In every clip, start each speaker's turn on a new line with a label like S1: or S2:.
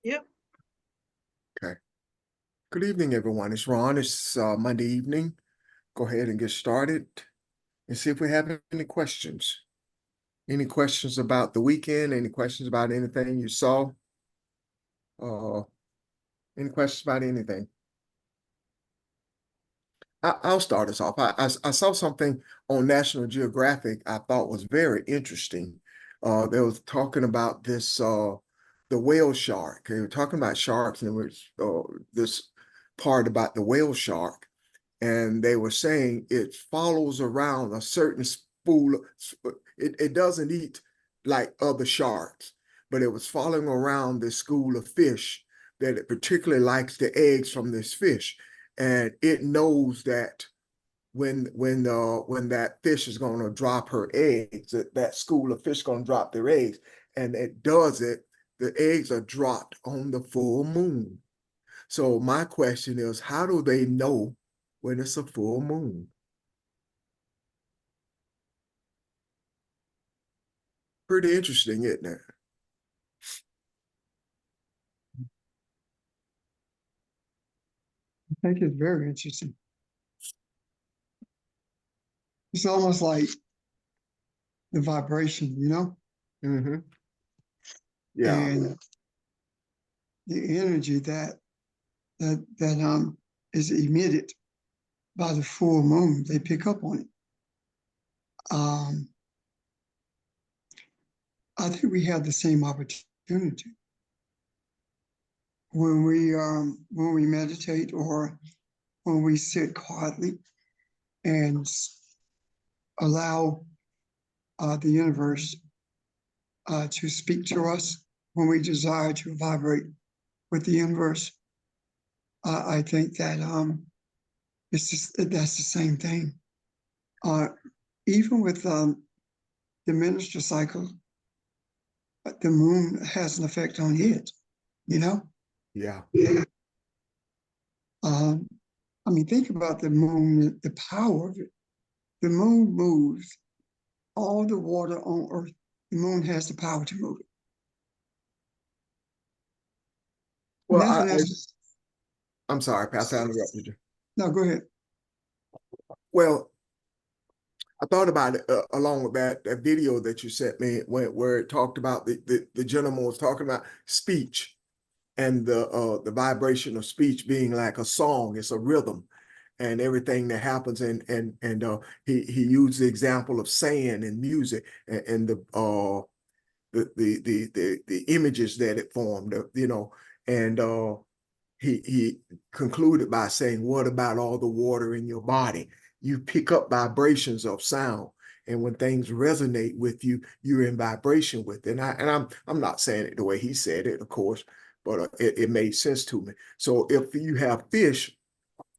S1: Yep.
S2: Okay. Good evening, everyone. It's Ron. It's Monday evening. Go ahead and get started and see if we have any questions. Any questions about the weekend? Any questions about anything you saw? Uh, any questions about anything? I'll start us off. I saw something on National Geographic I thought was very interesting. They was talking about the whale shark. They were talking about sharks, and there was this part about the whale shark. And they were saying it follows around a certain spool. It doesn't eat like other sharks, but it was following around this school of fish that it particularly likes the eggs from this fish, and it knows that when that fish is going to drop her eggs, that school of fish going to drop their eggs, and it does it. The eggs are dropped on the full moon. So my question is, how do they know when it's a full moon? Pretty interesting, isn't it?
S3: I think it's very interesting. It's almost like the vibration,
S2: Mm-hmm. Yeah.
S3: and the energy that is emitted by the full moon. They pick up on it. Um, I think we have the same opportunity when we meditate or when we sit quietly and allow the universe to speak to us when we desire to vibrate with the universe. I think that that's the same thing. Uh, Even with the minister cycle, the moon has an effect on it. You know,
S2: Yeah.
S3: um, I mean, think about the moon, the power of it. The moon moves all the water on Earth. The moon has the power to move it.
S2: Well,
S3: Nothing else.
S2: I'm sorry, Pastor, I interrupted you.
S3: No, go ahead.
S2: Well, I thought about it along with that video that you sent me where it talked about the gentleman was talking about speech and the vibration of speech being like a song. It's a rhythm and everything that happens, and he used the example of sand and music and the images that it formed, and he concluded by saying, what about all the water in your body? You pick up vibrations of sound. And when things resonate with you, you're in vibration with it. I'm not saying it the way he said it, of course, but it made sense to me. So if you have fish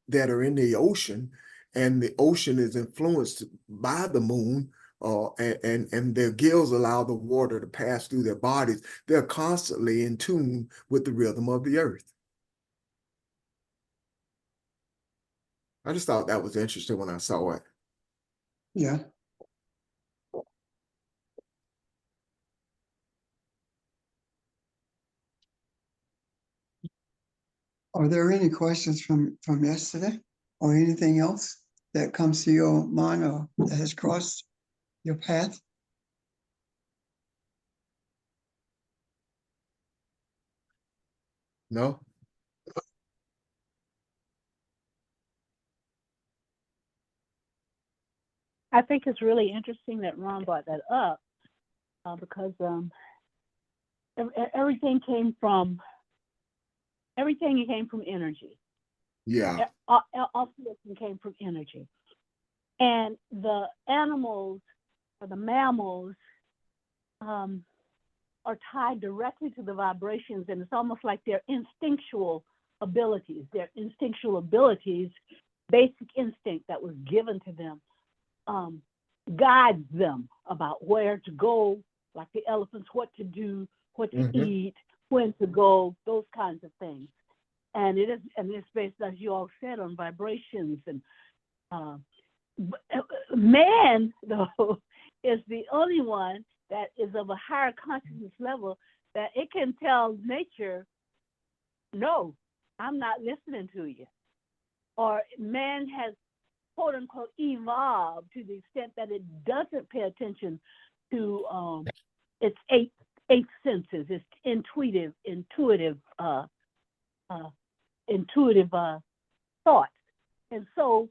S2: that are in the ocean, and the ocean is influenced by the moon, and their gills allow the water to pass through their bodies, they're constantly in tune with the rhythm of the earth. I just thought that was interesting when I saw it.
S3: Yeah. Are there any questions from yesterday or anything else that comes to your mind or that has crossed your path?
S2: No?
S1: I think it's really interesting that Ron brought that up because everything came from energy.
S2: Yeah.
S1: All creation came from energy, and the animals or the mammals um, are tied directly to the vibrations, and it's almost like their instinctual abilities, basic instinct that was given to them, um, guides them about where to go, like the elephants, what to do, what to
S2: Mm-hmm.
S1: eat, when to go, those kinds of things. And it's based, as you all said, on vibrations. And uh, man, though, is the only one that is of a higher consciousness level that it can tell nature no, I'm not listening to you. Or man has, quote unquote, evolved to the extent that it doesn't pay attention to its eight senses, its intuitive thoughts. And so,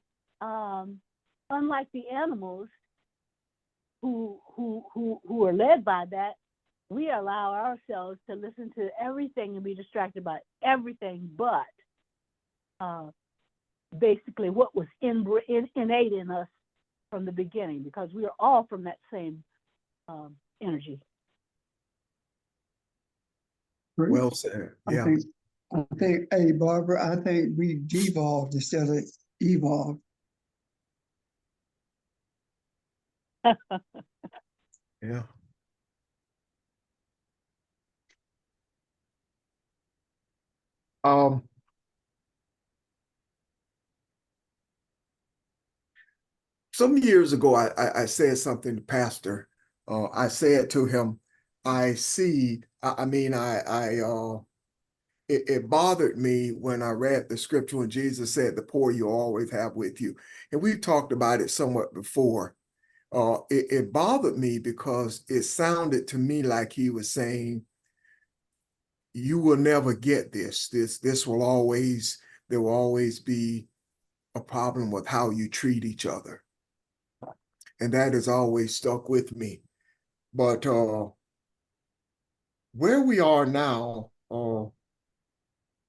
S1: unlike the animals who are led by that, we allow ourselves to listen to everything and be distracted by everything but basically what was innate in us from the beginning, because we are all from that same energy.
S2: Well said. Yeah.
S3: I think, hey, Barbara, I think we devolved instead of evolved.
S2: Yeah. Some years ago, I said something to Pastor. I said to him, I see, I mean, it bothered me when I read the scripture when Jesus said, the poor you always have with you. And we've talked about it somewhat before. It bothered me because it sounded to me like he was saying, you will never get this. This will always, there will always be a problem with how you treat each other. And that has always stuck with me. But where we are now,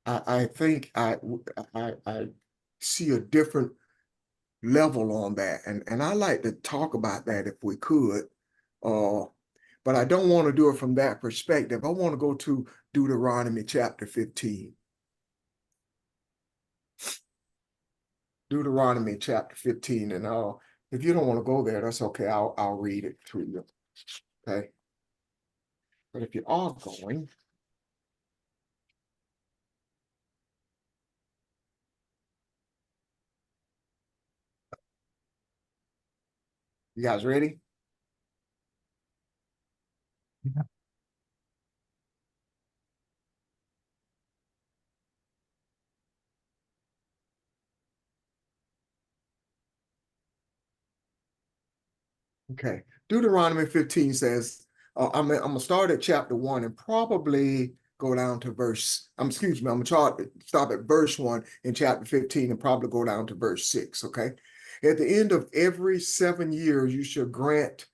S2: I think I see a different level on that. And I like to talk about that if we could. But I don't want to do it from that perspective. I want to go to Deuteronomy chapter 15. Deuteronomy chapter 15. And if you don't want to go there, that's okay. I'll read it to you. Okay. But if you are going, you guys ready? Yeah. Okay. Deuteronomy 15 says, I'm gonna start at chapter 1 and probably go down to verse, excuse me, I'm gonna stop at verse 1 in chapter 15 and probably go down to verse 6, okay? At the end of every 7 years, you shall grant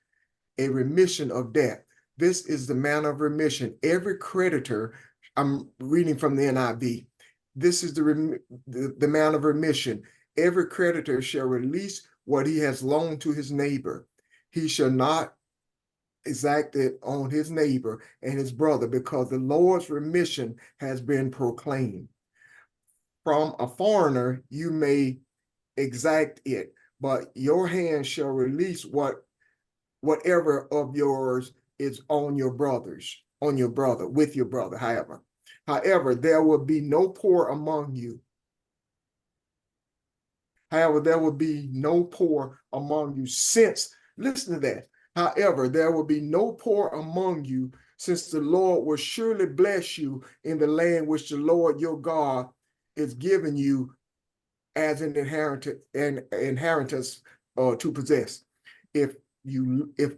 S2: a remission of debt. This is the manner of remission. Every creditor, I'm reading from the NIV, this is the manner of remission. Every creditor shall release what he has loaned to his neighbor. He shall not exact it on his neighbor and his brother, because the Lord's remission has been proclaimed. From a foreigner you may exact it, but your hand shall release whatever of yours is on your brother, with your brother, however, there will be no poor among you. However, there will be no poor among you since, listen to that. However, there will be no poor among you, since the Lord will surely bless you in the land which the Lord your God is giving you as an inheritance to possess. If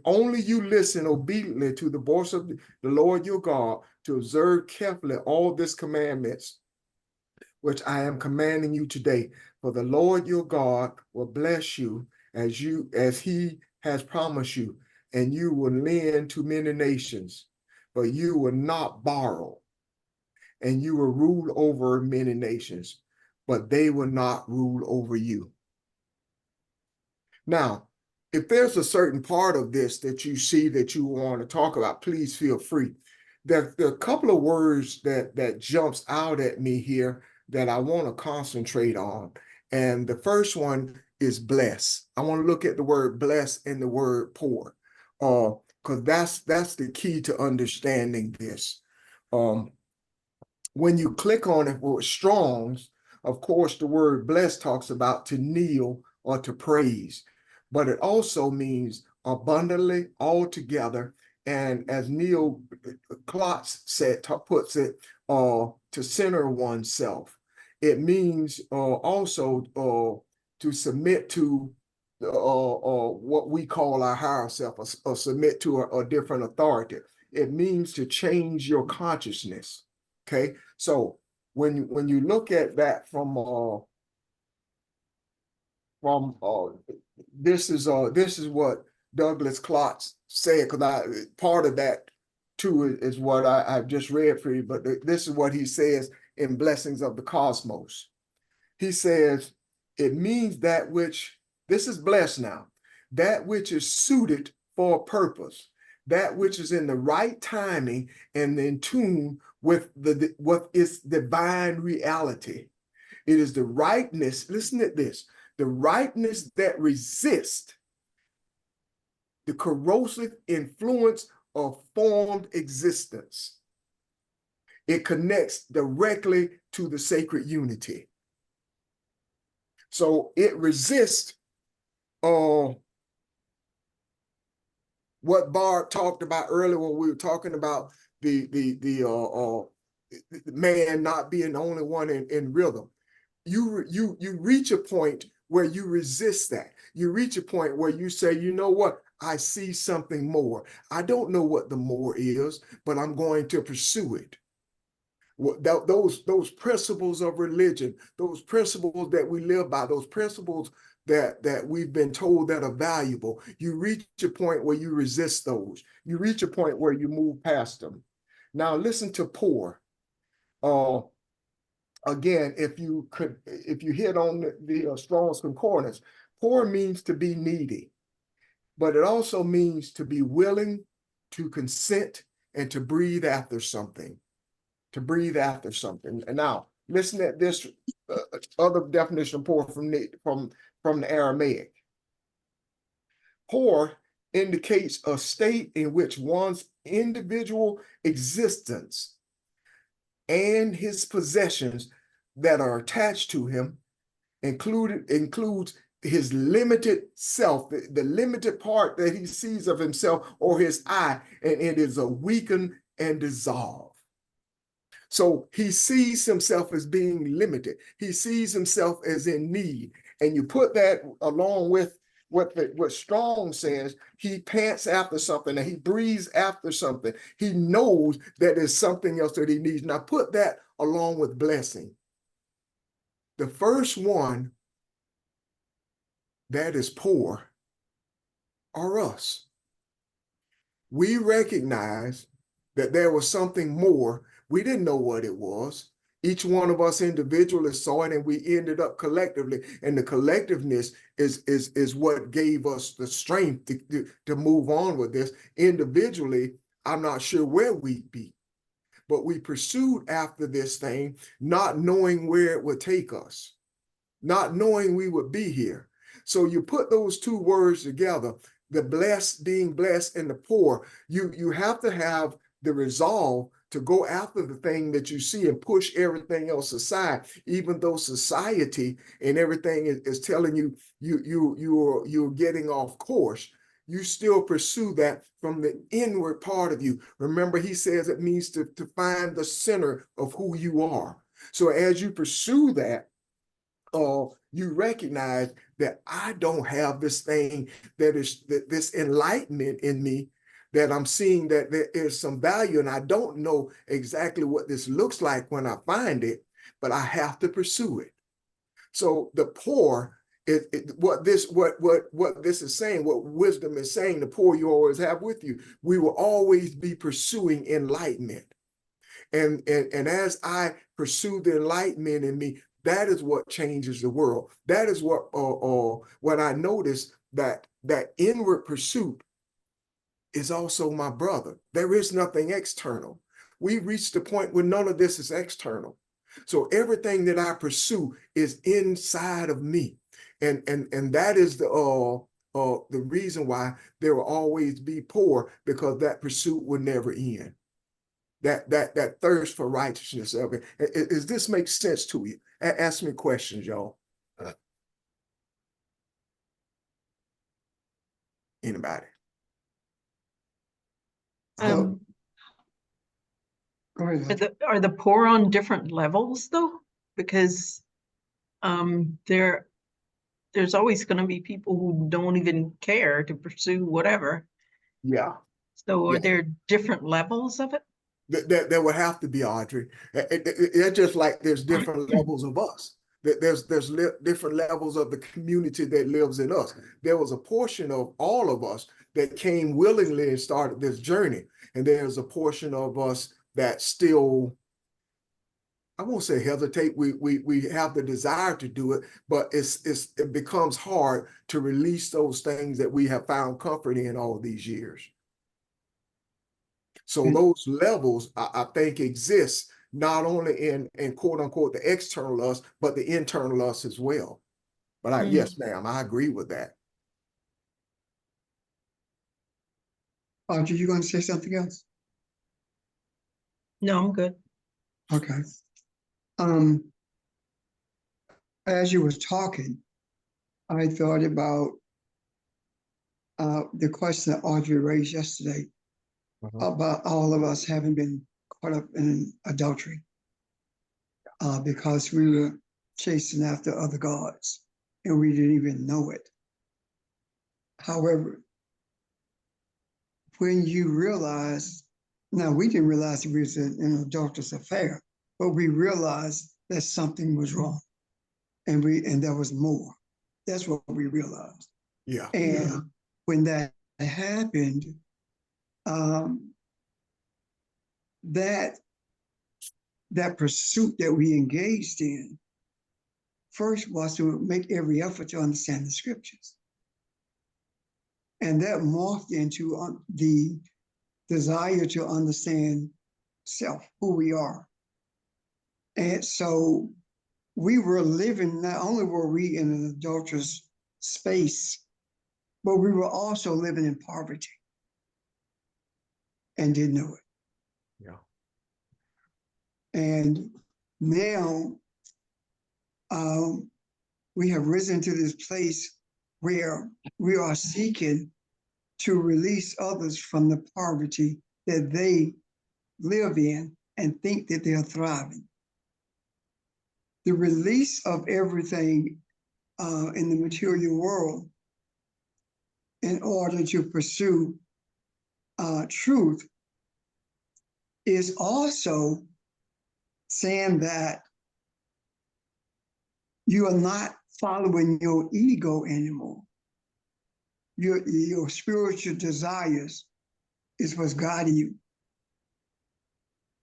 S2: only you listen obediently to the voice of the Lord your God, to observe carefully all these commandments which I am commanding you today, for the Lord your God will bless you as he has promised you, and you will lend to many nations, but you will not borrow, and you will rule over many nations, but they will not rule over you. Now, if there's a certain part of this that you see that you want to talk about, please feel free. There are a couple of words that jumps out at me here that I want to concentrate on. And the first one is bless. I want to look at the word bless and the word poor, because that's the key to understanding this. When you click on it with Strong's, of course, the word bless talks about to kneel or to praise, but it also means abundantly, altogether, And as Neil Klotz puts it, to center oneself. It means also to submit to what we call our higher self, or submit to a different authority. It means to change your consciousness. Okay, so when you look at that from this is what Douglas Klotz said, because part of that too is what I've just read for you, but this is what he says in Blessings of the Cosmos. He says, it means that which, this is blessed now, that which is suited for a purpose, that which is in the right timing and in tune with what is divine reality. It is the rightness, listen to this, the rightness that resists the corrosive influence of formed existence. It connects directly to the sacred unity. So it resists what Barb talked about earlier when we were talking about the man not being the only one in rhythm. You reach a point where you resist that. You reach a point where you say, you know what? I see something more. I don't know what the more is, but I'm going to pursue it. Those principles of religion, those principles that we live by, those principles that we've been told that are valuable, you reach a point where you resist those. You reach a point where you move past them. Now listen to poor. Again, if you hit on the Strong's Concordance, poor means to be needy, but it also means to be willing, to consent, and to breathe after something. To breathe after something. And now, listen at this other definition of poor from the Aramaic. Poor indicates a state in which one's individual existence and his possessions that are attached to him includes his limited self, the limited part that he sees of himself, or his I, and it is a weakened and dissolved. So he sees himself as being limited. He sees himself as in need. And you put that along with what Strong says, he pants after something and he breathes after something. He knows that there's something else that he needs. Now put that along with blessing. The first one that is poor are us. We recognize that there was something more. We didn't know what it was. Each one of us individually saw it, and we ended up collectively. And the collectiveness is what gave us the strength to move on with this. Individually, I'm not sure where we'd be, but we pursued after this thing, not knowing where it would take us, not knowing we would be here. So you put those two words together, the blessed, being blessed, and the poor. You have to have the resolve to go after the thing that you see and push everything else aside, even though society and everything is telling you you're getting off course. You still pursue that from the inward part of you. Remember, he says it means to find the center of who you are. So as you pursue that, you recognize that I don't have this thing that is this enlightenment in me, that I'm seeing that there is some value, and I don't know exactly what this looks like when I find it, but I have to pursue it. So the poor, what this is saying, what wisdom is saying, the poor you always have with you. We will always be pursuing enlightenment. And as I pursue the enlightenment in me, that is what changes the world. That is what I notice, that inward pursuit is also my brother. There is nothing external. We reached the point where none of this is external. So everything that I pursue is inside of me. And that is the reason why there will always be poor, because that pursuit will never end. That thirst for righteousness of it. Does this make sense to you? Ask me questions, y'all. Anybody?
S3: So- Go ahead.
S4: Are the poor on different levels though? Because there's always going to be people who don't even care to pursue whatever.
S2: Yeah.
S4: So are
S2: Yeah.
S4: there different levels of it?
S2: There would have to be, Audrey. It's just like there's different levels of us. There's different levels of the community that lives in us. There was a portion of all of us that came willingly and started this journey, and there's a portion of us that still, I won't say hesitate. We have the desire to do it, but it becomes hard to release those things that we have found comfort in all these years. So
S3: And-
S2: those levels, I think, exist not only in quote unquote the external us, but the internal us as well. But yes, ma'am, I agree with that.
S3: Audrey, you going to say something else?
S4: No, I'm good.
S3: Okay. As you was talking, I thought about the question that Audrey raised yesterday about all of us having been caught up in adultery because we were chasing after other gods and we didn't even know it. However, when you realize, now we didn't realize it was an adulterous affair, but we realized that something was wrong and there was more. That's what we realized.
S2: Yeah.
S3: And when that happened, that pursuit that we engaged in first was to make every effort to understand the scriptures. And that morphed into the desire to understand self, who we are. And so we were living, not only were we in an adulterous space, but we were also living in poverty and didn't know it.
S2: Yeah.
S3: And now we have risen to this place where we are seeking to release others from the poverty that they live in and think that they're thriving. The release of everything in the material world in order to pursue truth is also saying that you are not following your ego anymore. Your spiritual desires is what's guiding you.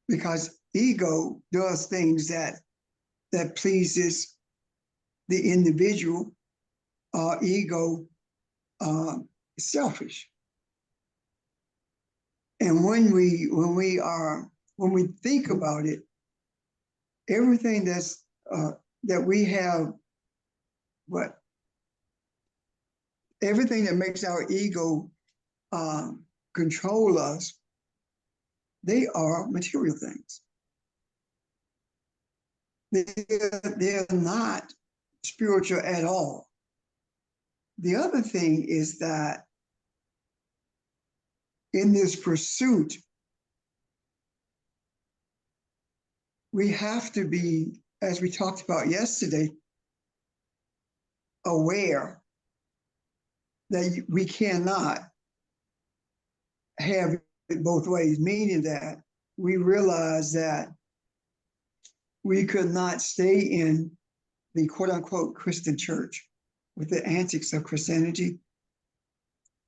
S3: Because ego does things that pleases the individual. Ego is selfish. And when we think about it, everything that we have, everything that makes our ego control us, they are material things. They're not spiritual at all. The other thing is that in this pursuit, we have to be, as we talked about yesterday, aware that we cannot have it both ways, meaning that we realize that we could not stay in the quote unquote Christian church with the antics of Christianity,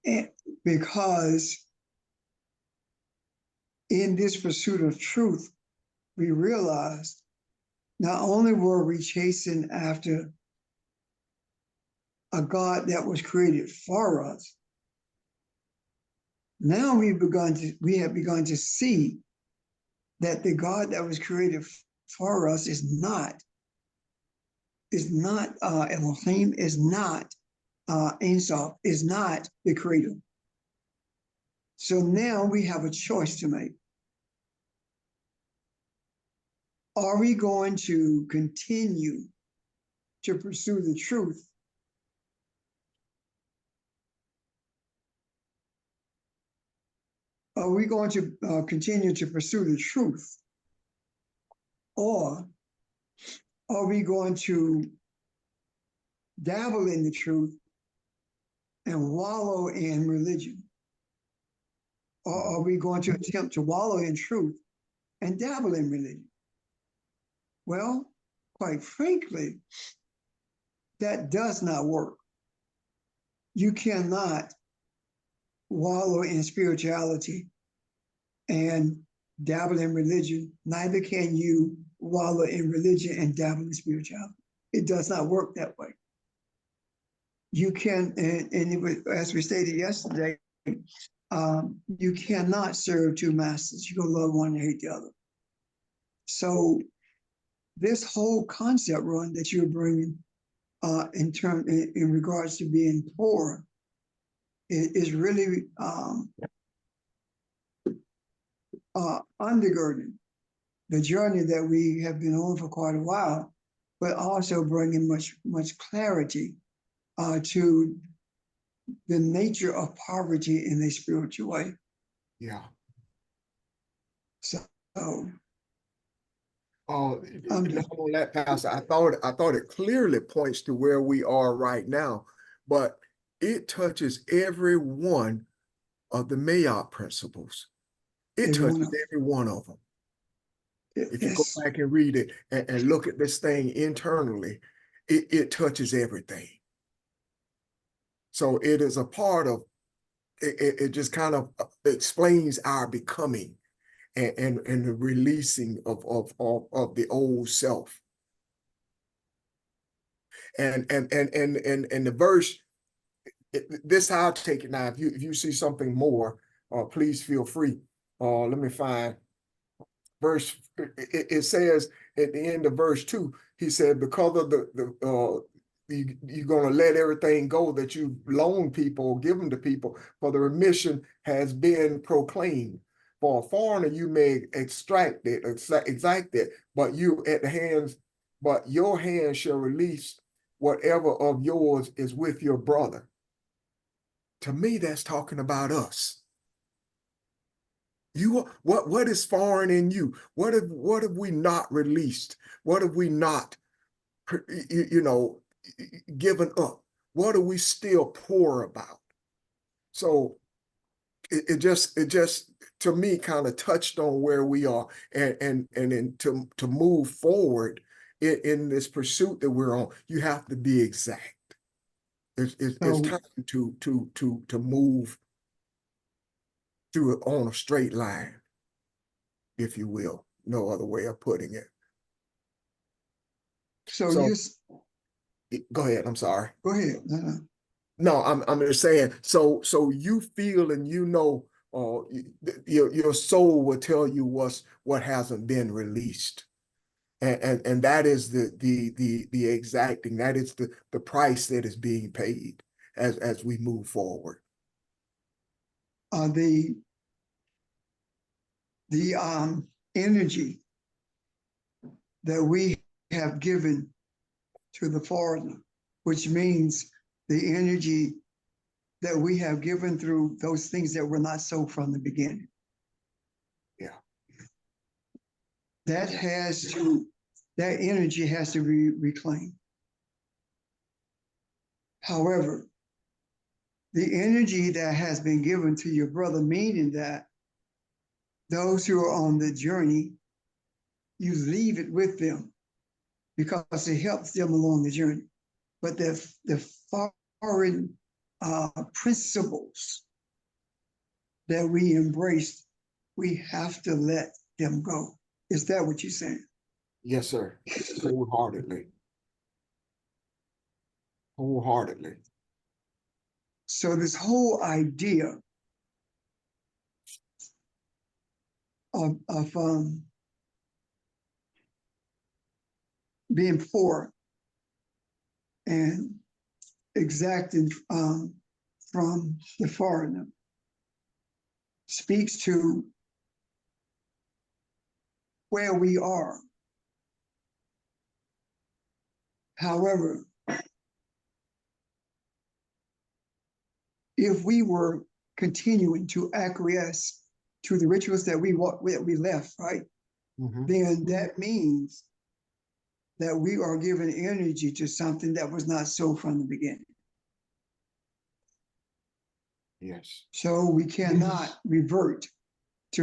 S3: and because in this pursuit of truth, we realized not only were we chasing after a God that was created for us, now we have begun to see that the God that was created for us is not Elohim, is not Ein Sof, is not the creator. So now we have a choice to make. Are we going to continue to pursue the truth, are we going to continue to pursue the truth? Or are we going to dabble in the truth and wallow in religion? Or are we going to attempt to wallow in truth and dabble in religion? Well, quite frankly, that does not work. You cannot wallow in spirituality and dabble in religion. Neither can you wallow in religion and dabble in spirituality. It does not work that way. You can, and it was, as we stated yesterday, you cannot serve two masters. You're gonna love one and hate the other. So this whole concept, Ron, that you're bringing in regards to being poor is really undergirding the journey that we have been on for quite a while, but also bringing much clarity to the nature of poverty in a spiritual way.
S2: Yeah.
S3: So
S2: On that, Pastor, I thought it clearly points to where we are right now, but it touches every one of the Mayotte principles. It touches every one of them. If you go back and read it and look at this thing internally, it touches everything. So it is a part of it just kind of explains our becoming and the releasing of the old self. And the verse, this how I take it now. If you see something more, please feel free. Let me find verse. It says at the end of verse 2, he said, because of you're going to let everything go that you loan people, given to people, for the remission has been proclaimed. For a foreigner, you may exact it, but your hands shall release whatever of yours is with your brother. To me, that's talking about us. What is foreign in you? What have we not released? What have we not, given up? What are we still poor about? So it just to me kind of touched on where we are, and then to move forward in this pursuit that we're on, you have to be exact. It's time to move through it on a straight line, if you will. No other way of putting it.
S3: So
S2: go ahead. I'm sorry.
S3: Go ahead.
S2: No, I'm just saying. So you feel and your soul will tell you what hasn't been released, and that is the exacting. That is the price that is being paid as we move forward.
S3: The energy that we have given to the foreigner, which means the energy that we have given through those things that were not so from the beginning.
S2: Yeah.
S3: That energy has to be reclaimed. However, the energy that has been given to your brother, meaning that those who are on the journey, you leave it with them because it helps them along the journey. But the foreign principles that we embraced, we have to let them go. Is that what you're saying?
S2: Yes, sir. Wholeheartedly. Wholeheartedly.
S3: So this whole idea of being poor and exacting from the foreigner speaks to where we are. However, if we were continuing to acquiesce to the rituals that we left, right?
S2: Mhm.
S3: Then that means that we are giving energy to something that was not so from the beginning.
S2: Yes.
S3: So we cannot revert to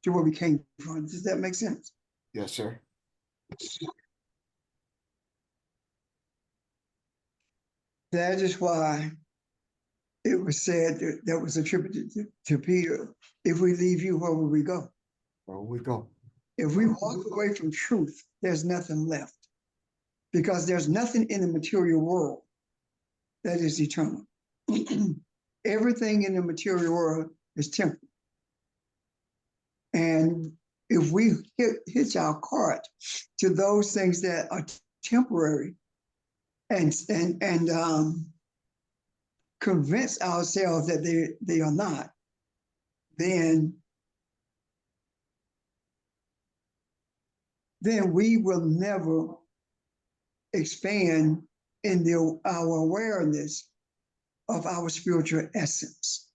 S3: to where we came from. Does that make sense?
S2: Yes, sir.
S3: That is why it was said that was attributed to Peter. If we leave you, where will we go?
S2: Where we go.
S3: If we walk away from truth, there's nothing left, because there's nothing in the material world that is eternal. Everything in the material world is temporal. And if we hitch our cart to those things that are temporary and convince ourselves that they are not, then we will never expand in our awareness of our spiritual essence.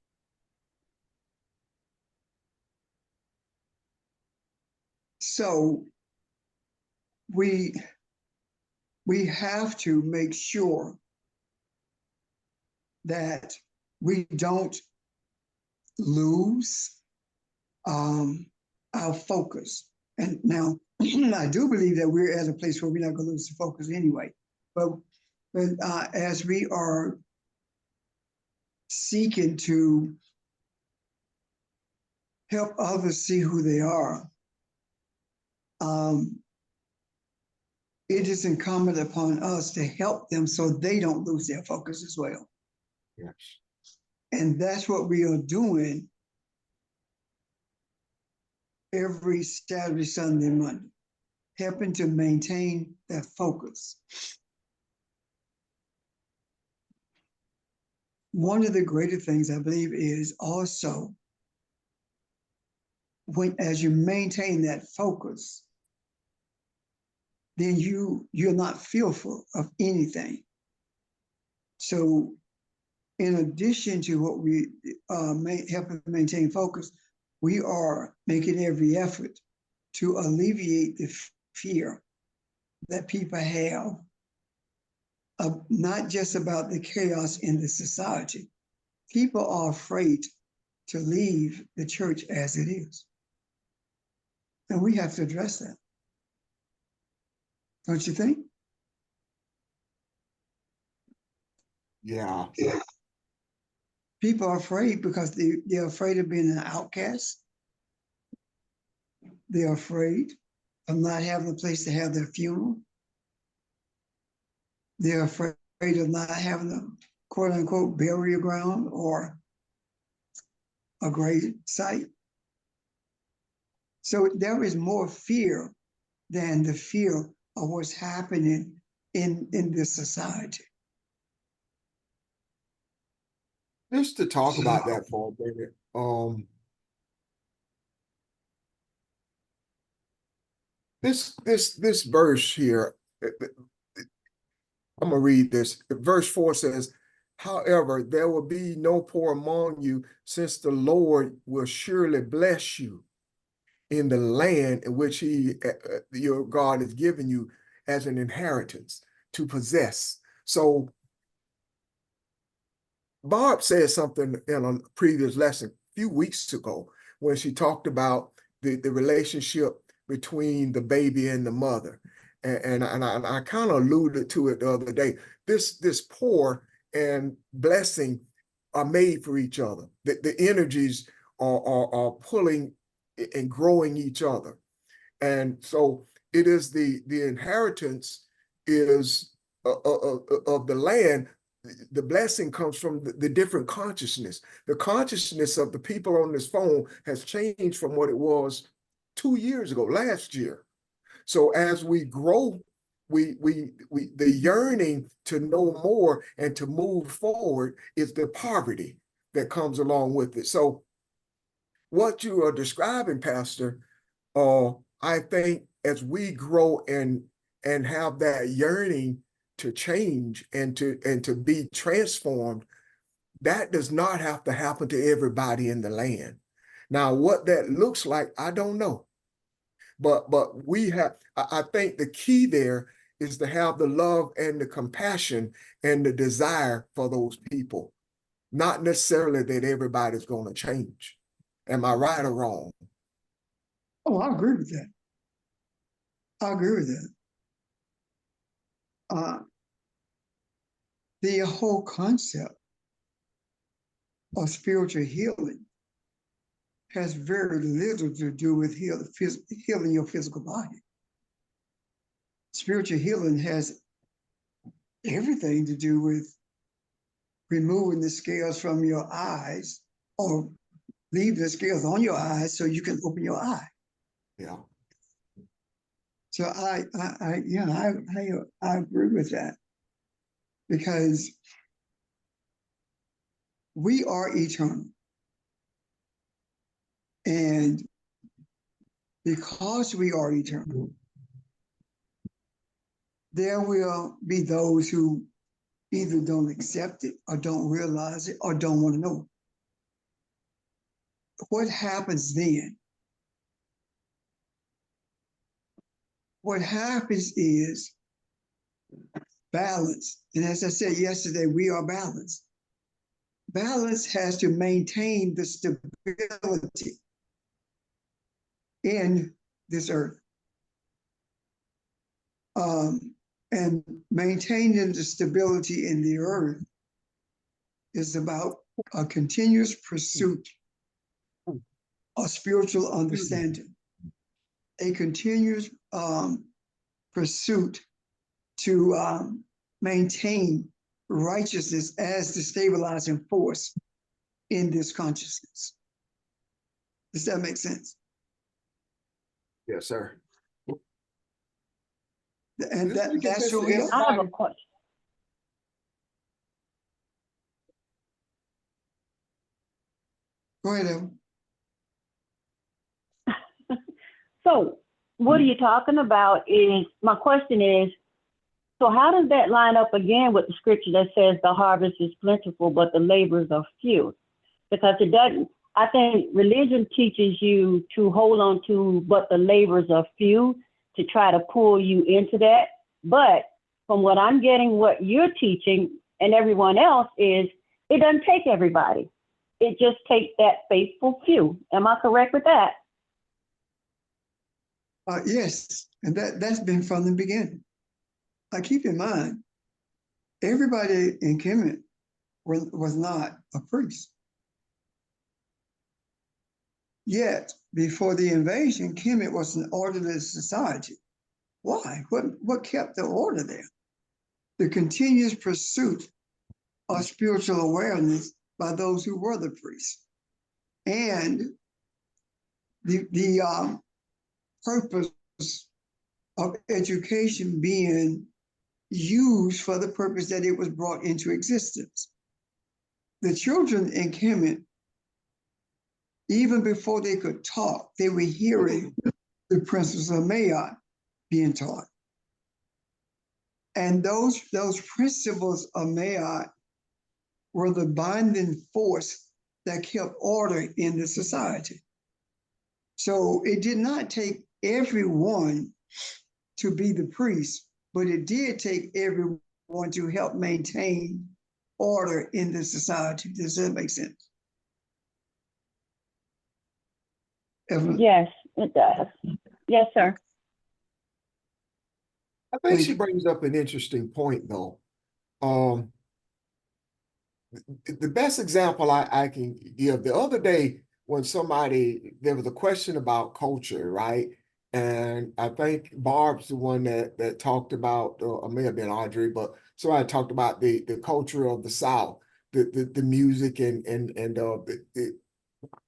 S3: So we have to make sure that we don't lose our focus. And now I do believe that we're at a place where we're not going to lose the focus anyway. But as we are seeking to help others see who they are, it is incumbent upon us to help them so they don't lose their focus as well.
S2: Yes.
S3: And that's what we are doing every Saturday, Sunday, Monday, helping to maintain that focus. One of the greater things I believe is also as you maintain that focus, then you're not fearful of anything. So in addition to what we help maintain focus, we are making every effort to alleviate the fear that people have, not just about the chaos in the society. People are afraid to leave the church as it is. And we have to address that. Don't you think?
S2: Yeah.
S3: People are afraid because they're afraid of being an outcast. They're afraid of not having a place to have their funeral. They're afraid of not having a quote unquote burial ground or a grave site. So there is more fear than the fear of what's happening in this society.
S2: Just to talk about that for a minute. This verse here, I'm gonna read this. Verse 4 says, however, there will be no poor among you, since the Lord will surely bless you in the land in which your God has given you as an inheritance to possess. So Barb said something in a previous lesson a few weeks ago when she talked about the relationship between the baby and the mother. And I kind of alluded to it the other day. This pour and blessing are made for each other. The energies are pulling and growing each other. And so it is the inheritance is of the land. The blessing comes from the different consciousness. The consciousness of the people on this phone has changed from what it was 2 years ago, last year. So as we grow, the yearning to know more and to move forward is the poverty that comes along with it. So what you are describing, Pastor, I think as we grow and have that yearning to change and to be transformed, That does not have to happen to everybody in the land. Now, what that looks like, I don't know. But we have, I think the key there is to have the love and the compassion and the desire for those people. Not necessarily that everybody's going to change. Am I right or wrong?
S3: Oh, I agree with that. I agree with that. The whole concept of spiritual healing has very little to do with healing your physical body. Spiritual healing has everything to do with removing the scales from your eyes or leave the scales on your eyes so you can open your eye.
S2: Yeah.
S3: So I agree with that, because we are eternal. And because we are eternal, there will be those who either don't accept it or don't realize it or don't want to know. What happens then? What happens is balance. And as I said yesterday, we are balanced. Balance has to maintain the stability in this earth. And maintaining the stability in the earth is about a continuous pursuit of spiritual understanding, a continuous pursuit to maintain righteousness as the stabilizing force in this consciousness. Does that make sense?
S2: Yes, sir.
S3: And that's who we are.
S1: I have a question.
S3: Go ahead, Evan.
S1: So what are you talking about is, my question is, so how does that line up again with the scripture that says the harvest is plentiful, but the laborers are few? Because it doesn't, I think religion teaches you to hold on to, but the laborers are few, to try to pull you into that. But from what I'm getting, what you're teaching and everyone else is, it doesn't take everybody. It just takes that faithful few. Am I correct with that?
S3: Yes, and that's been from the beginning. Keep in mind, everybody in Kemet was not a priest. Yet, before the invasion, Kemet was an orderless society. Why? What kept the order there? The continuous pursuit of spiritual awareness by those who were the priests. And the purpose of education being used for the purpose that it was brought into existence. The children in Kemet, even before they could talk, they were hearing the principles of Mayat being taught. And those principles of Mayat were the binding force that kept order in the society. So it did not take everyone to be the priest, but it did take everyone to help maintain order in the society. Does that make sense? Evelyn?
S1: Yes, it does. Yes, sir.
S2: I think she brings up an interesting point, though. The best example I can give, the other day when there was a question about culture, right? And I think Barb's the one that talked about, or it may have been Audrey, but somebody talked about the culture of the South, the music and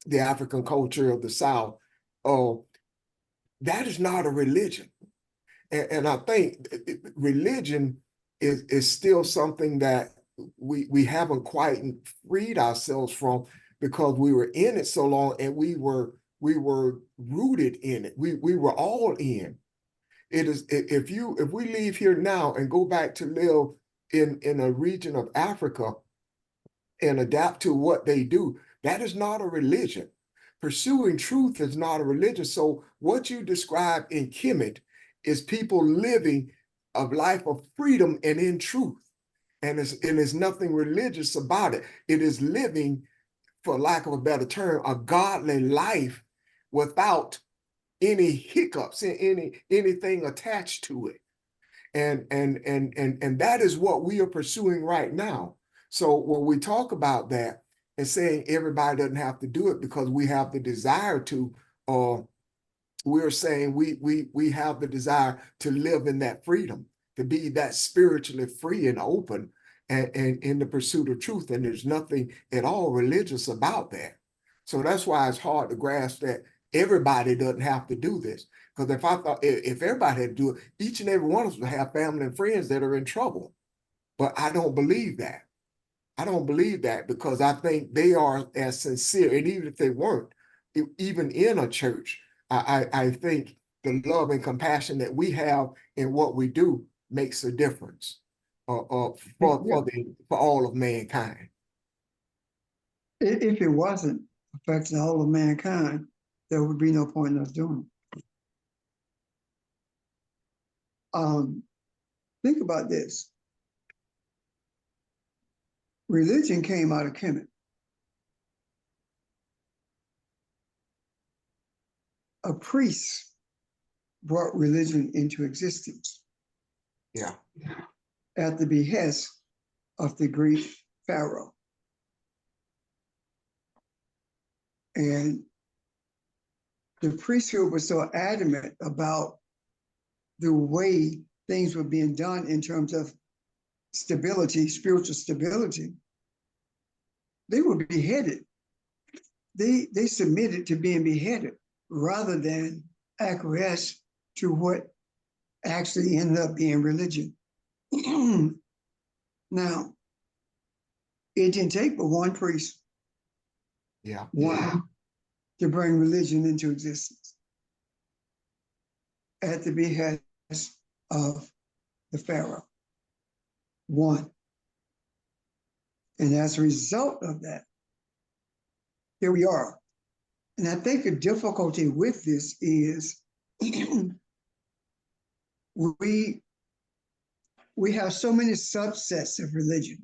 S2: the African culture of the South. That is not a religion. And I think religion is still something that we haven't quite freed ourselves from, because we were in it so long and we were rooted in it. We were all in. It is, if we leave here now and go back to live in a region of Africa, and adapt to what they do. That is not a religion. Pursuing truth is not a religion. So what you describe in Kemet is people living a life of freedom and in truth. And there's nothing religious about it. It is living, for lack of a better term, a godly life without any hiccups, anything attached to it. And that is what we are pursuing right now. So when we talk about that and saying everybody doesn't have to do it because we have the desire to, we're saying we have the desire to live in that freedom, to be that spiritually free and open and in the pursuit of truth. And there's nothing at all religious about that. So that's why it's hard to grasp that everybody doesn't have to do this. Because if everybody had to do it, each and every one of us would have family and friends that are in trouble. But I don't believe that. I don't believe that, because I think they are as sincere, and even if they weren't, even in a church, I think the love and compassion that we have in what we do makes a difference for all of mankind.
S3: If it wasn't affecting all of mankind, there would be no point in us doing it. Think about this. Religion came out of Kemet. A priest brought religion into existence.
S2: Yeah.
S3: At the behest of the great Pharaoh. And the priesthood was so adamant about the way things were being done in terms of stability, spiritual stability. They were beheaded. They submitted to being beheaded rather than acquiesce to what actually ended up being religion. Now, it didn't take but one priest, one, to bring religion into existence at the behest of the Pharaoh. One. And as a result of that, here we are. And I think the difficulty with this is we have so many subsets of religion,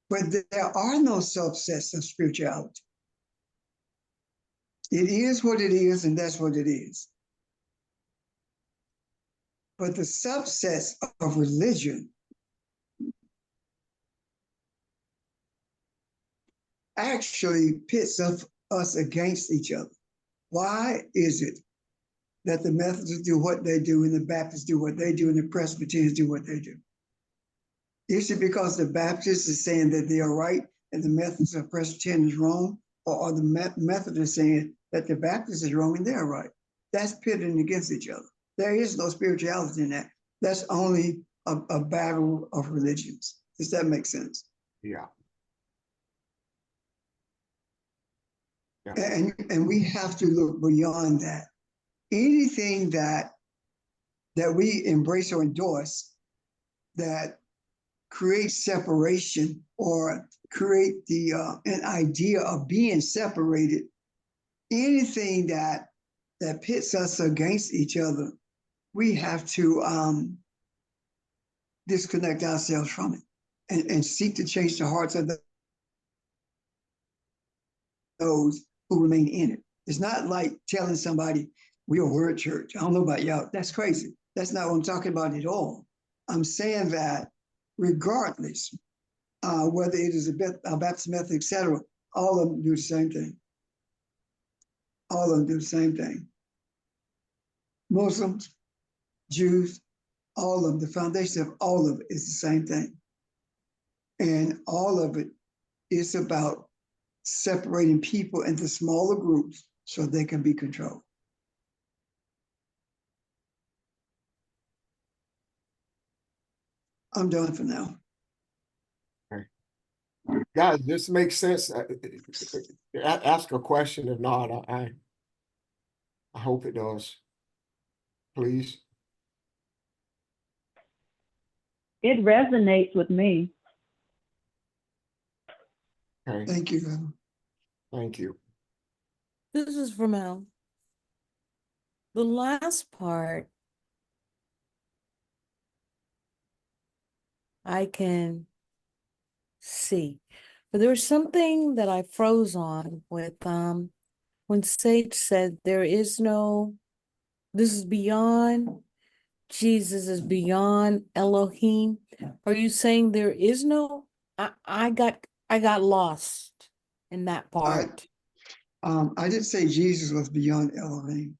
S3: but there are no subsets of spirituality. It is what it is, and that's what it is. But the subsets of religion actually pits us against each other. Why is it that the Methodists do what they do and the Baptists do what they do and the Presbyterians do what they do? Is it because the Baptists is saying that they are right and the Methodists or Presbyterians is wrong? Or are the Methodists saying that the Baptists is wrong and they're right? That's pitting against each other. There is no spirituality in that. That's only a battle of religions. Does that make sense?
S2: Yeah.
S3: And we have to look beyond that. Anything that we embrace or endorse that creates separation or create an idea of being separated, anything that pits us against each other, we have to disconnect ourselves from it and seek to change the hearts of those who remain in it. It's not like telling somebody, we're a word church. I don't know about y'all. That's crazy. That's not what I'm talking about at all. I'm saying that regardless, whether it is a Baptist Methodist, etc., all of them do the same thing. All of them do the same thing. Muslims, Jews, all of them, the foundation of all of it is the same thing. And all of it is about separating people into smaller groups so they can be controlled. I'm done for now.
S2: Guys, this makes sense. Ask a question. If not, I hope it does. Please.
S5: It resonates with me.
S2: Okay,
S3: Thank you.
S2: thank you.
S5: This is for Mel. The last part I can see, but there was something that I froze on with when Sage said there is no, this is beyond, Jesus is beyond Elohim. Are you saying there is no? I got lost in that part.
S3: I didn't say Jesus was beyond Elohim.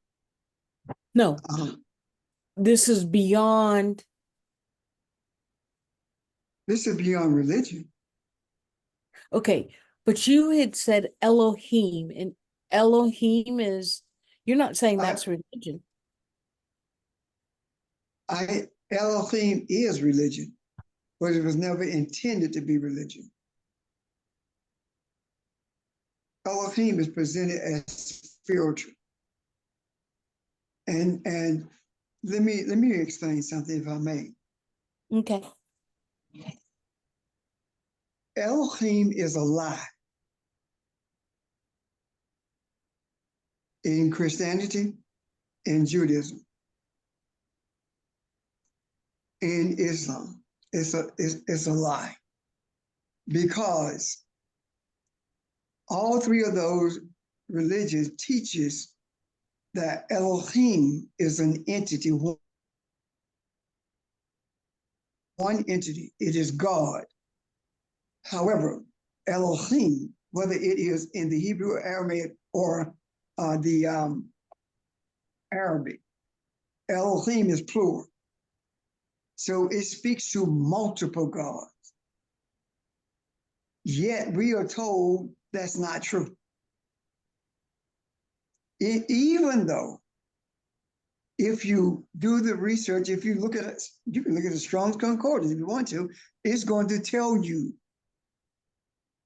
S5: No,
S3: Um,
S5: this is beyond.
S3: this is beyond religion.
S5: Okay, but you had said Elohim, and Elohim is, you're not saying
S3: I-
S5: that's religion.
S3: Elohim is religion, but it was never intended to be religion. Elohim is presented as spiritual. And let me explain something, if I may.
S5: Okay.
S3: Elohim is a lie. In Christianity, in Judaism, in Islam, it's a lie. Because all three of those religions teaches that Elohim is an entity, one entity. It is God. However, Elohim, whether it is in the Hebrew, Aramaic, or the Arabic, Elohim is plural. So it speaks to multiple gods. Yet we are told that's not true. Even though, if you do the research, if you look at it, you can look at the Strong's Concordance if you want to, it's going to tell you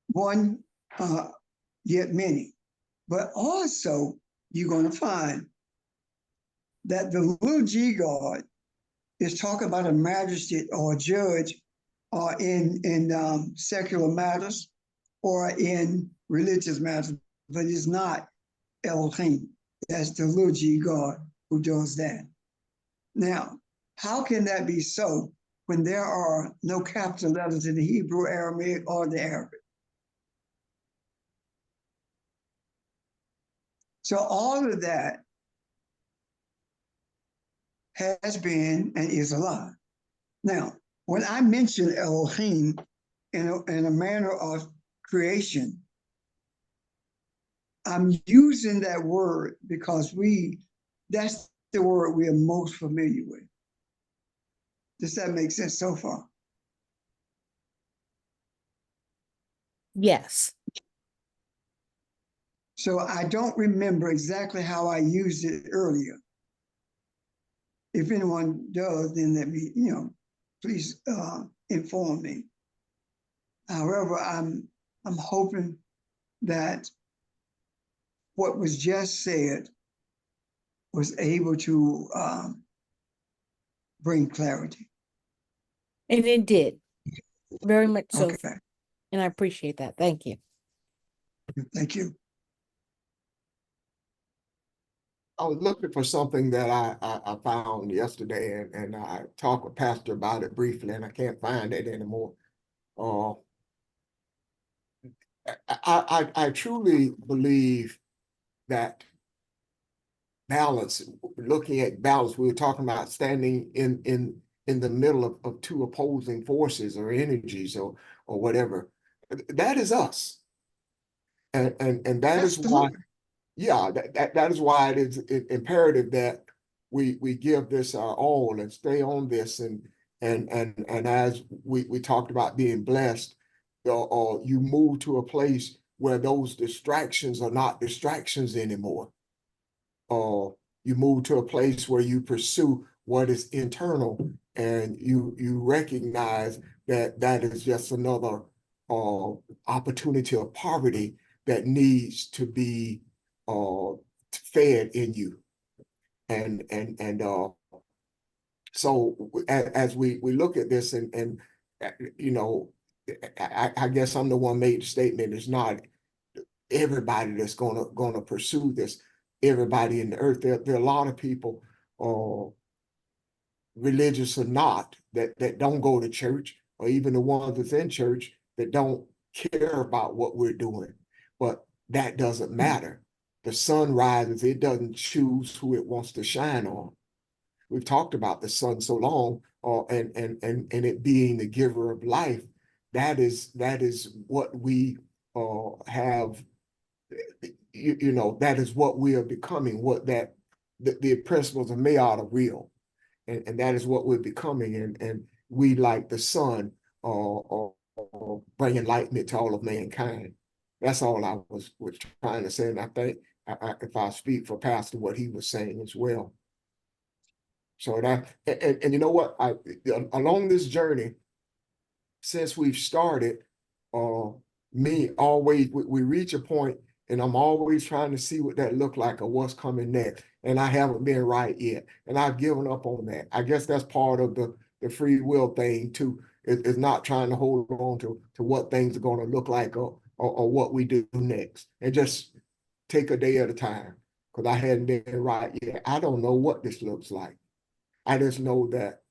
S3: one, yet many. But also, you're going to find that the little g God is talking about a magistrate or a judge in secular matters or in religious matters, but it's not Elohim. That's the little g God who does that. Now, how can that be so when there are no capital letters in the Hebrew, Aramaic, or the Arabic? So all of that has been and is a lie. Now, when I mention Elohim in a manner of creation, I'm using that word because that's the word we are most familiar with. Does that make sense so far?
S5: Yes.
S3: So I don't remember exactly how I used it earlier. If anyone does, then let me, please inform me. However, I'm hoping that what was just said was able to bring clarity.
S5: And it did. Very much so.
S3: Okay,
S5: And I appreciate that. Thank you.
S3: thank you.
S2: I was looking for something that I found yesterday, and I talked with Pastor about it briefly, and I can't find it anymore. I truly believe that balance, looking at balance, we were talking about standing in the middle of two opposing forces or energies or whatever. That is us. And that is why,
S3: Absolutely.
S2: yeah, that is why it is imperative that we give this our all and stay on this and as we talked about being blessed, or you move to a place where those distractions are not distractions anymore. Or you move to a place where you pursue what is internal and you recognize that that is just another opportunity of poverty that needs to be fed in you. And so as we look at this and I guess I'm the one made the statement, it's not everybody that's gonna pursue this, everybody in the earth. There are a lot of people, religious or not, that don't go to church, or even the ones that's in church that don't care about what we're doing. But that doesn't matter. The sun rises, it doesn't choose who it wants to shine on. We've talked about the sun so long, and it being the giver of life. That is what we have. That is what we are becoming. What that the principles of Maillard are real, and that is what we're becoming. And we, like the sun, bring enlightenment to all of mankind. That's all I was trying to say, and I think if I speak for Pastor, what he was saying as well. So and you know what, along this journey, since we've started, me always, we reach a point, and I'm always trying to see what that look like or what's coming next, and I haven't been right yet, and I've given up on that. I guess that's part of the free will thing too. Is not trying to hold on to what things are going to look like, or what we do next, and just take a day at a time, because I hadn't been right yet. I don't know what this looks like. I just know that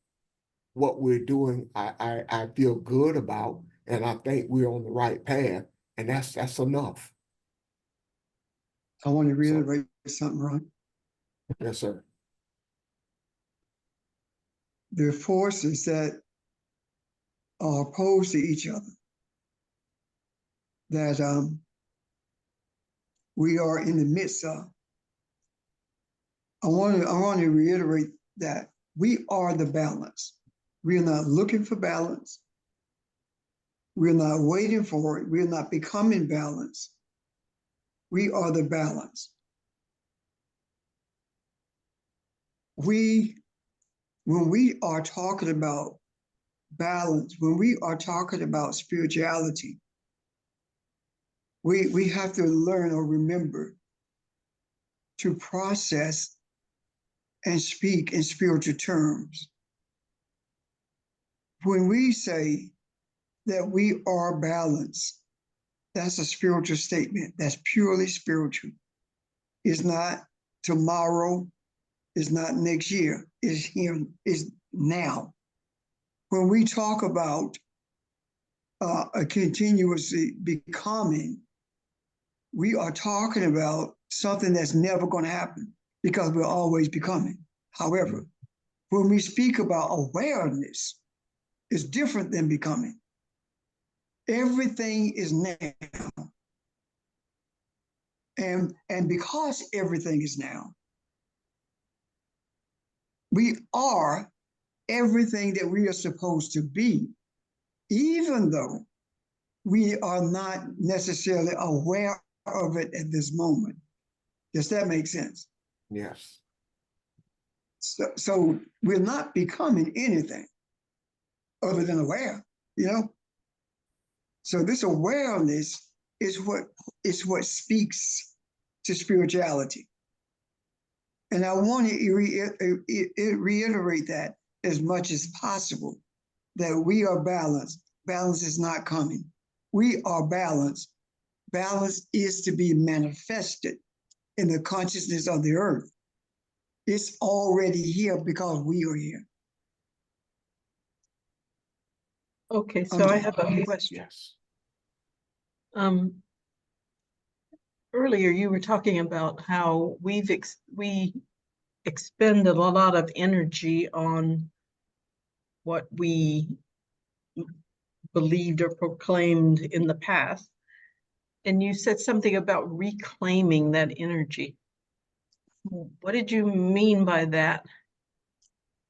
S2: what we're doing, I feel good about, and I think we're on the right path, and that's enough.
S3: I want to reiterate something, Ron.
S2: Yes, sir.
S3: There are forces that are opposed to each other, that we are in the midst of. I want to reiterate that we are the balance. We are not looking for balance. We're not waiting for it. We're not becoming balance. We are the balance. When we are talking about balance, when we are talking about spirituality, we have to learn or remember to process and speak in spiritual terms. When we say that we are balanced, that's a spiritual statement. That's purely spiritual. It's not tomorrow. It's not next year. It's here. It's now. When we talk about a continuously becoming, we are talking about something that's never going to happen, because we're always becoming. However, when we speak about awareness, it's different than becoming. Everything is now. And because everything is now, we are everything that we are supposed to be, even though we are not necessarily aware of it at this moment. Does that make sense?
S2: Yes.
S3: So we're not becoming anything other than aware, So this awareness is what speaks to spirituality. And I want to reiterate that as much as possible, that we are balanced. Balance is not coming. We are balanced. Balance is to be manifested in the consciousness of the earth. It's already here because we are here.
S4: Okay, so I have a question.
S2: Yes.
S4: Earlier you were talking about how we expended a lot of energy on what we believed or proclaimed in the past. And you said something about reclaiming that energy. What did you mean by that?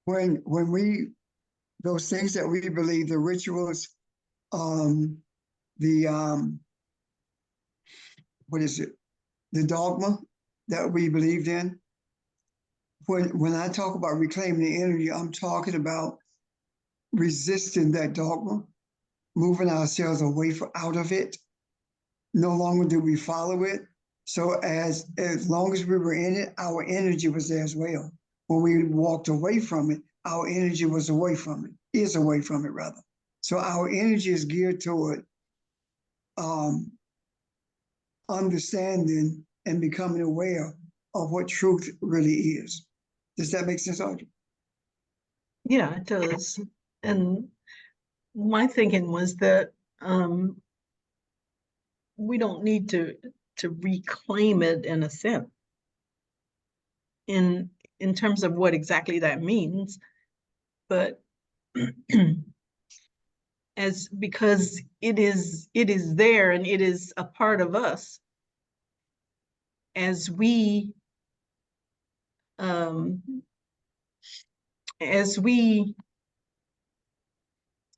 S3: When those things that we believe, the rituals, what is it? The dogma that we believed in. When I talk about reclaiming the energy, I'm talking about resisting that dogma, moving ourselves away out of it. No longer do we follow it. So as long as we were in it, our energy was there as well. When we walked away from it, our energy was away from it, is away from it rather. So our energy is geared toward understanding and becoming aware of what truth really is. Does that make sense, Audrey?
S4: Yeah, it does. And my thinking was that we don't need to reclaim it in a sense in terms of what exactly that means, but as because it is there and it is a part of us as we I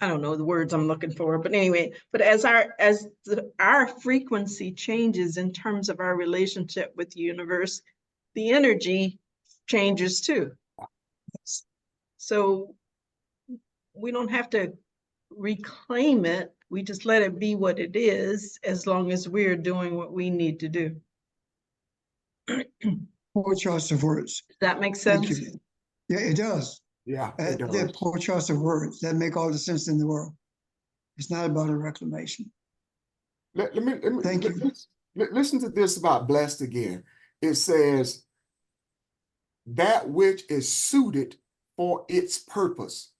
S4: don't know the words I'm looking for, but anyway, but as our frequency changes in terms of our relationship with the universe, the energy changes too. So we don't have to reclaim it. We just let it be what it is, as long as we're doing what we need to do.
S3: Poor choice of words.
S4: Does that make
S3: Thank
S4: sense?
S3: you. Yeah, it does.
S2: Yeah, it
S3: They're
S2: does.
S3: poor choice of words. That make all the sense in the world. It's not about a reclamation.
S2: Let me
S3: Thank you.
S2: listen to this about blessed again. It says that which is suited for its purpose,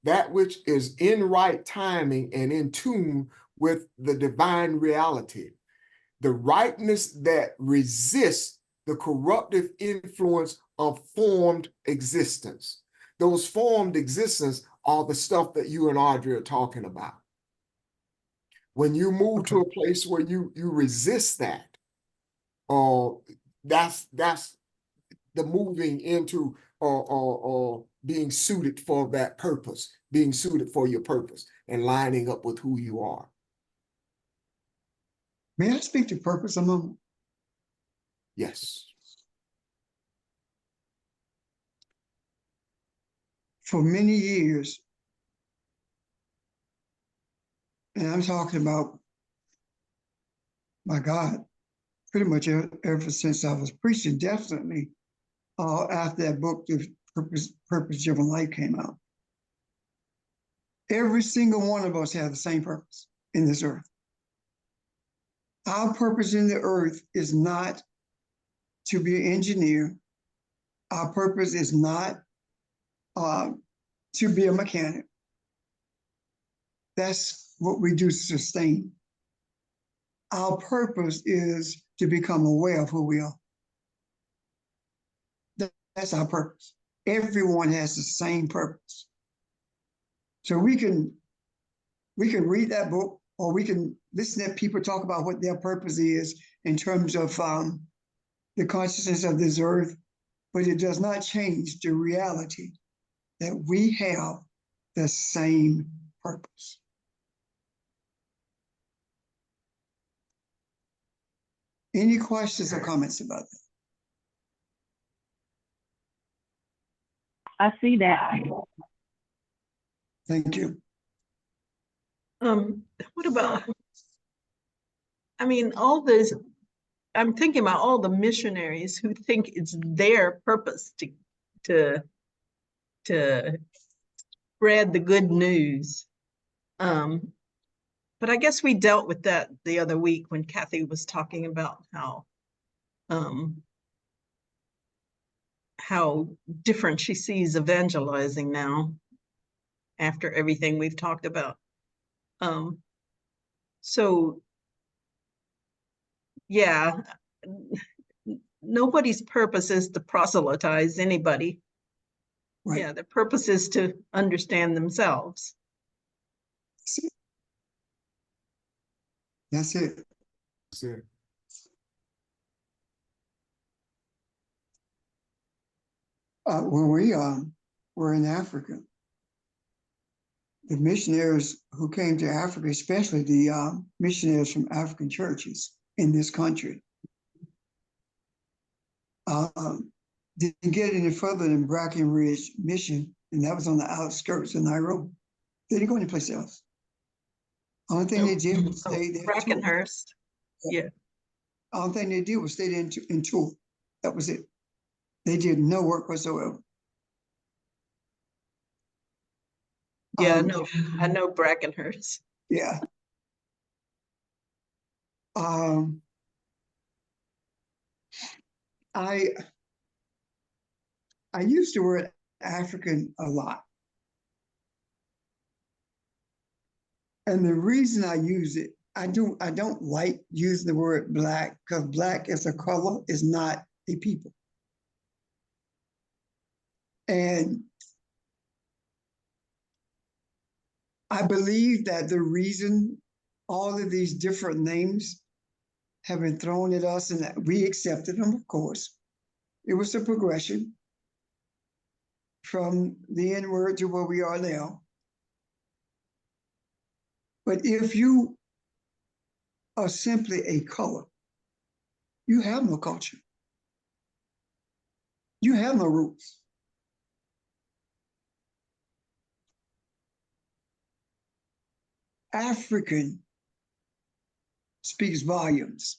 S2: that which is in right timing and in tune with the divine reality, the rightness that resists the corruptive influence of formed existence. Those formed existence are the stuff that you and Audrey are talking about. When you move to a place where you resist that, that's the moving into or being suited for that purpose, being suited for your purpose and lining up with who you are.
S3: May I speak to purpose a moment?
S2: Yes.
S3: For many years, and I'm talking about, my God, pretty much ever since I was preaching, definitely after that book, The Purpose-Driven Life came out. Every single one of us has the same purpose in this earth. Our purpose in the earth is not to be an engineer. Our purpose is not to be a mechanic. That's what we do to sustain. Our purpose is to become aware of who we are. That's our purpose. Everyone has the same purpose. So we can read that book, or we can listen to people talk about what their purpose is in terms of the consciousness of this earth, but it does not change the reality that we have the same purpose. Any questions or comments about that?
S1: I see that.
S3: Thank you.
S4: What about, I mean, all this, I'm thinking about all the missionaries who think it's their purpose to spread the good news. But I guess we dealt with that the other week when Kathy was talking about how different she sees evangelizing now after everything we've talked about. So yeah, nobody's purpose is to proselytize anybody.
S3: Right.
S4: Yeah, the purpose is to understand themselves.
S3: That's it.
S2: That's it.
S3: When we were in Africa, the missionaries who came to Africa, especially the missionaries from African churches in this country, didn't get any further than Brackenridge Mission, and that was on the outskirts of Nairobi. They didn't go anyplace else. Only thing they did was stay there.
S4: Brackenhurst. Yeah.
S3: Only thing they did was stay there in tour. That was it. They did no work whatsoever.
S4: Yeah,
S3: Um,
S4: I know Brackenhurst.
S3: Yeah. Um, I use the word African a lot. And the reason I use it, I don't like using the word black because black as a color is not a people. And I believe that the reason all of these different names have been thrown at us and that we accepted them, of course, it was a progression from the N word to where we are now. But if you are simply a color, you have no culture. You have no roots. African speaks volumes.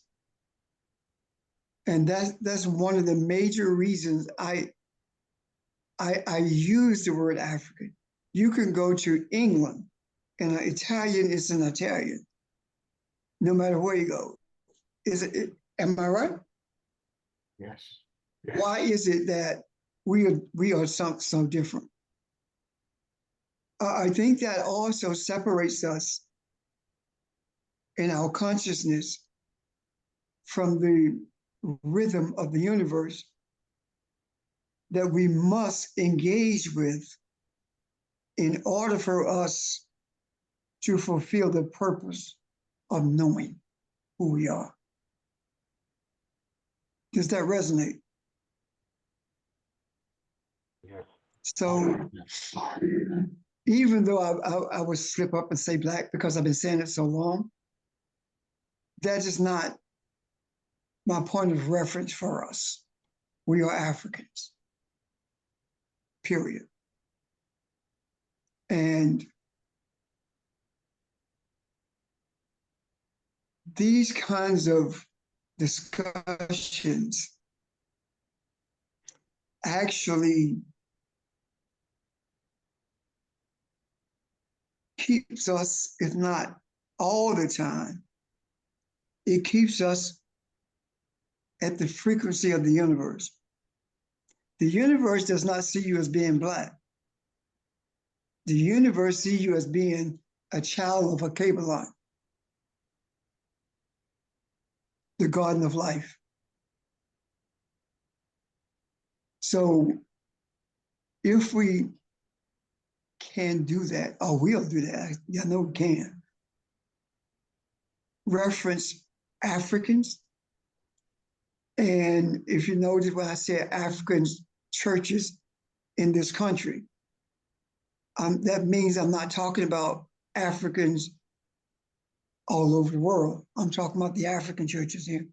S3: And that's one of the major reasons I use the word African. You can go to England and an Italian is an Italian, no matter where you go. Am I right?
S2: Yes.
S3: Why is it that we are so different? I think that also separates us in our consciousness from the rhythm of the universe that we must engage with in order for us to fulfill the purpose of knowing who we are. Does that resonate?
S2: Yes.
S3: So even though I would slip up and say black because I've been saying it so long, that is not my point of reference for us. We are Africans, period. And these kinds of discussions actually keeps us, if not all the time, it keeps us at the frequency of the universe. The universe does not see you as being black. The universe sees you as being a child of a Kabbalah, the garden of life. So if we can do that, or will do that, I know we can, reference Africans. And if you notice when I say African churches in this country, that means I'm not talking about Africans all over the world. I'm talking about the African churches here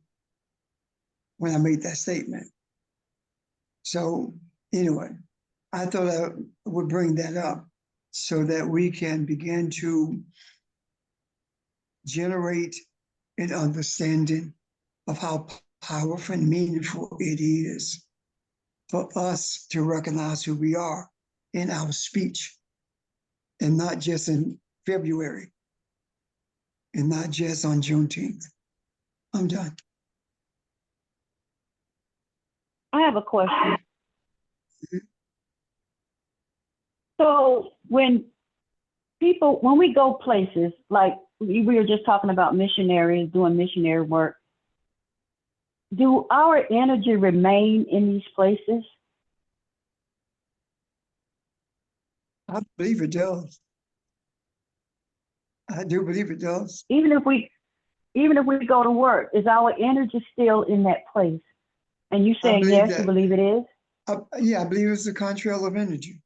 S3: when I made that statement. So anyway, I thought I would bring that up so that we can begin to generate an understanding of how powerful and meaningful it is for us to recognize who we are in our speech, and not just in February, and not just on Juneteenth. I'm done.
S1: I have a question.
S3: Mhm.
S1: So when we go places, like we were just talking about missionaries doing missionary work, do our energy remain in these places?
S3: I believe it does. I do believe it does.
S1: Even if we go to work, is our energy still in that place? And you
S3: I
S1: saying
S3: believe
S1: yes,
S3: that.
S1: you believe it is?
S3: Yeah, I believe it's a contrail of energy.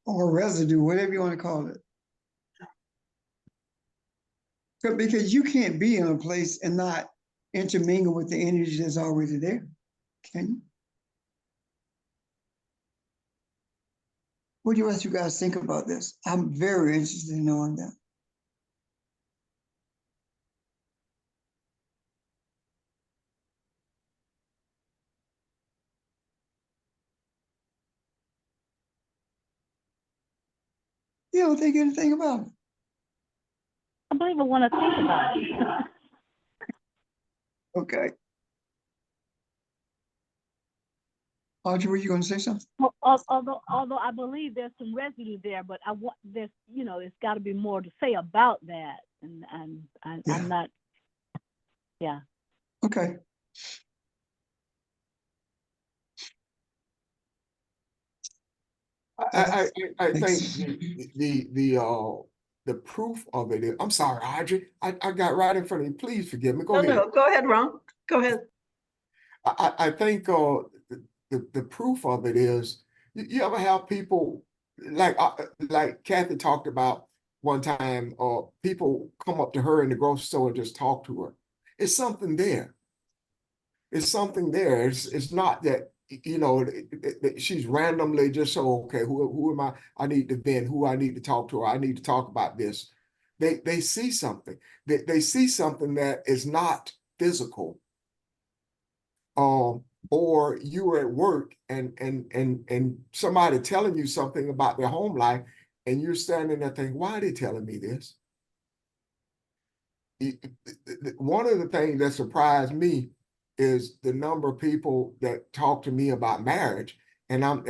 S3: Or residue, whatever you want to call it. Because you can't be in a place and not intermingle with the energy that's already there, can you? What do you guys think about this? I'm very interested in knowing that. You don't think anything about it.
S1: I don't even want to think about it.
S3: Okay. Audrey, were you going to say something?
S1: Although I believe there's some residue there, but I want there's it's got to be more to say about that, and
S3: Yeah.
S1: I'm not. Yeah.
S3: Okay.
S2: I think
S3: Thanks.
S2: the proof of it is, I'm sorry, Audrey, I got right in front of you. Please forgive me. Go
S4: No,
S2: ahead.
S4: no, go ahead, Ron. Go ahead.
S2: I think the proof of it is you ever have people like Kathy talked about one time, people come up to her in the grocery store and just talk to her. It's something there. It's something there. It's not that that she's randomly just so okay. Who am I? I need to vent. Who I need to talk to? Or I need to talk about this. They see something. They see something that is not physical. Or you were at work and somebody telling you something about their home life, and you're standing there thinking, why are they telling me this? One of the things that surprised me is the number of people that talk to me about marriage, and I'm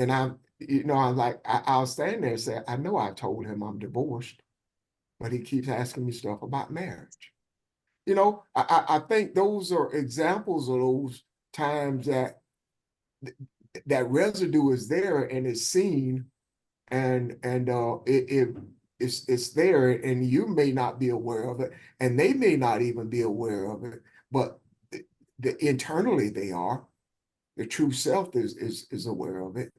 S2: like, I'll stand there and say, I know I told him I'm divorced, but he keeps asking me stuff about marriage. I think those are examples of those times that that residue is there and is seen, and it's there, and you may not be aware of it, and they may not even be aware of it, but internally they are. The true self is aware of it.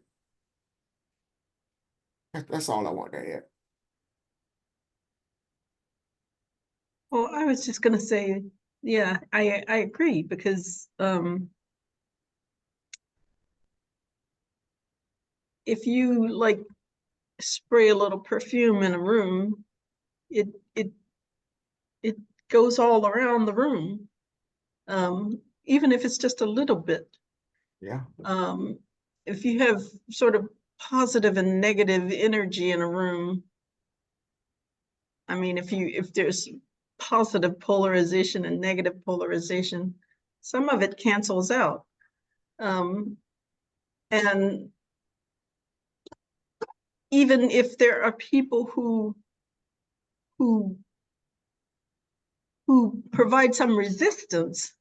S2: That's all I want to add.
S4: Well, I was just gonna say, yeah, I agree, because if you like spray a little perfume in a room, it goes all around the room, even if it's just a little bit.
S2: Yeah.
S4: If you have sort of positive and negative energy in a room, I mean, if there's positive polarization and negative polarization, some of it cancels out. And even if there are people who provide some resistance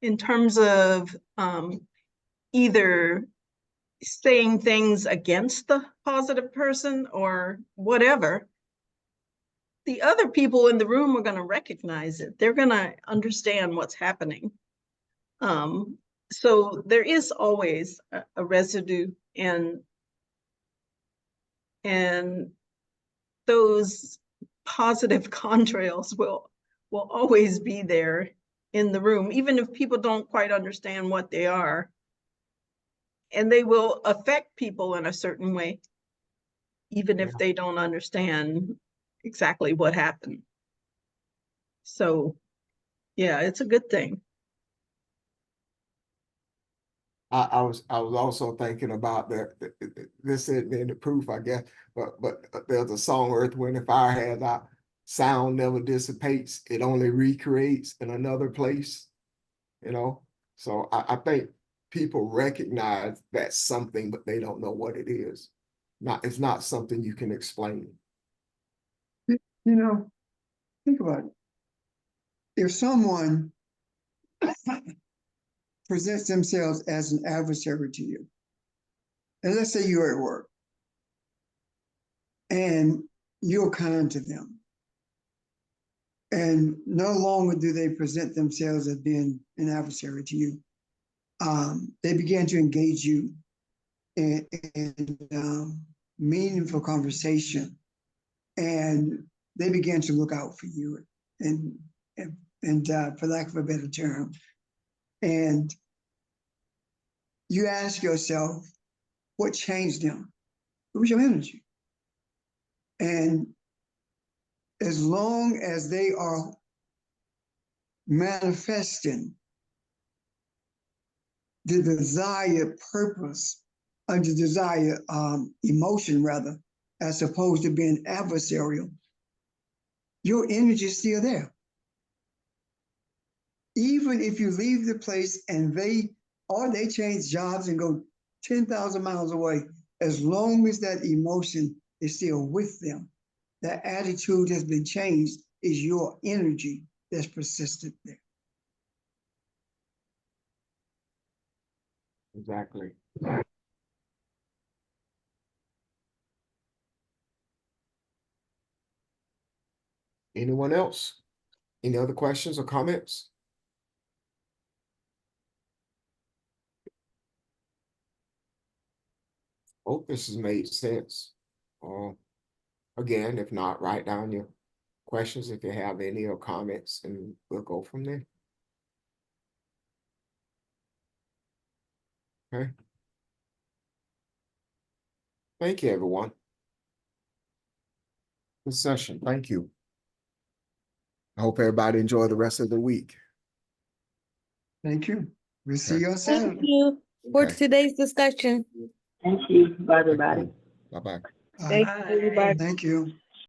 S4: in terms of either saying things against the positive person or whatever, the other people in the room are going to recognize it. They're going to understand what's happening. So there is always a residue, and those positive contrails will always be there in the room, even if people don't quite understand what they are. And they will affect people in a certain way, even if they don't understand exactly what happened. So, yeah, it's a good thing.
S2: I was also thinking about this isn't in the proof, I guess, but there's a song, Earth, Wind, and Fire has out, sound never dissipates, it only recreates in another place, So I think people recognize that's something, but they don't know what it is. It's not something you can explain.
S3: Think about it. If someone presents themselves as an adversary to you, and let's say you're at work and you're kind to them, and no longer do they present themselves as being an adversary to you, they begin to engage you in meaningful conversation, and they begin to look out for you, and for lack of a better term, and you ask yourself, what changed them? It was your energy. And as long as they are manifesting the desired purpose, the desired emotion rather, as opposed to being adversarial, your energy is still there. Even if you leave the place and they change jobs and go 10,000 miles away, as long as that emotion is still with them, that attitude has been changed, is your energy that's persistent there.
S2: Exactly. Anyone else? Any other questions or comments? Hope this has made sense. Again, if not, write down your questions if you have any or comments, and we'll go from there. Okay. Thank you, everyone. Good session. Thank you. I hope everybody enjoy the rest of the week.
S3: Thank you. We'll see
S2: Okay.
S3: you on
S5: Thank
S3: Saturday.
S5: you for
S2: Okay.
S5: today's discussion.
S1: Thank you. Bye,
S2: Thank
S1: everybody.
S2: you. Bye-bye.
S3: Bye.
S4: Bye.
S3: Thank you.